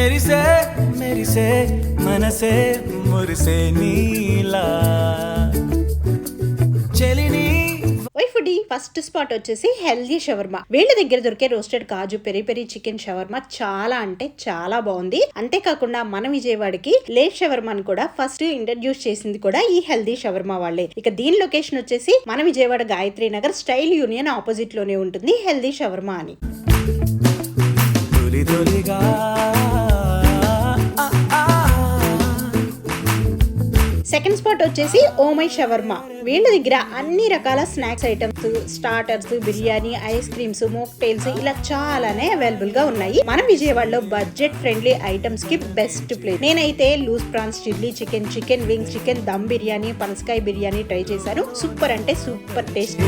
మెరిసే మెరిసే మనసే మురిసే నీలా చెలిని. ఫస్ట్ స్పాట్ వచ్చేసి హెల్దీ షవర్మా. వీళ్ళ దగ్గర దొరికే రోస్టెడ్ కాజు పెరి పెరి చికెన్ షవర్మా చాలా అంటే చాలా బాగుంది. అంతేకాకుండా మన విజయవాడకి లేట్ షవర్మాని కూడా ఫస్ట్ ఇంట్రడ్యూస్ చేసింది కూడా ఈ హెల్దీ షవర్మా వాళ్ళే. ఇక దీని లొకేషన్ వచ్చేసి మన Vijayawada Gayatri Nagar style union opposite లోనే ఉంటుంది హెల్దీ షవర్మా అని. సెకండ్ స్పాట్ వచ్చేసి ఓమై షవర్మా. వీళ్ళ దగ్గర అన్ని రకాల snacks items, starters, biryani, ice creams, mocktails ఇలా చాలానే అవైలబుల్ గా ఉన్నాయి. మన విజయవాడలో బడ్జెట్ ఫ్రెండ్లీ ఐటమ్స్ కి బెస్ట్ ప్లేస్. నేనైతే loose prawns chilli chicken, chicken wings, chicken dum biryani, పనసకాయ బిర్యానీ ట్రై చేశాను. సూపర్ అంటే సూపర్ టేస్ట్.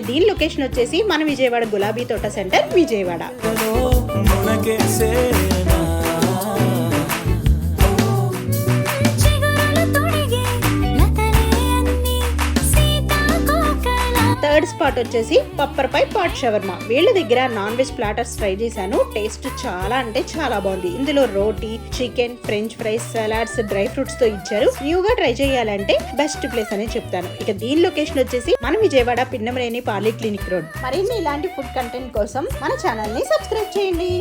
దీని లొకేషన్ వచ్చేసి మన విజయవాడ గులాబీ తోట సెంటర్ విజయవాడ. థర్డ్ స్పాట్ వచ్చేసి పప్పర్పై పాట్ షవర్మా. వీళ్ళ దగ్గర నాన్ వెజ్ ప్లాటర్స్ ట్రై చేశాను. టేస్ట్ చాలా అంటే చాలా బాగుంది. ఇందులో రోటీ, chicken, french fries, salads, dry fruits తో ఇచ్చారు. న్యూగా ట్రై చేయాలంటే బెస్ట్ ప్లేస్ అని చెప్తాను. ఇక దీని లొకేషన్ వచ్చేసి మన విజయవాడ పిన్నమరేని పాలిక్లినిక్ రోడ్. మరిన్ని ఇలాంటి ఫుడ్ కంటెంట్ కోసం మన ఛానల్ ని సబ్స్క్రైబ్ చేయండి.